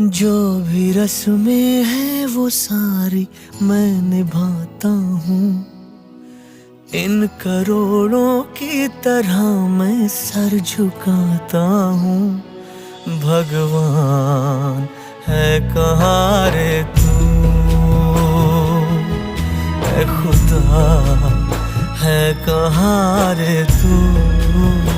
जो भी रस्में हैं वो सारी मैं निभाता हूँ। इन करोड़ों की तरह मैं सर झुकाता हूँ। भगवान है कहाँ रे तू, ऐ खुदा है कहाँ रे तू।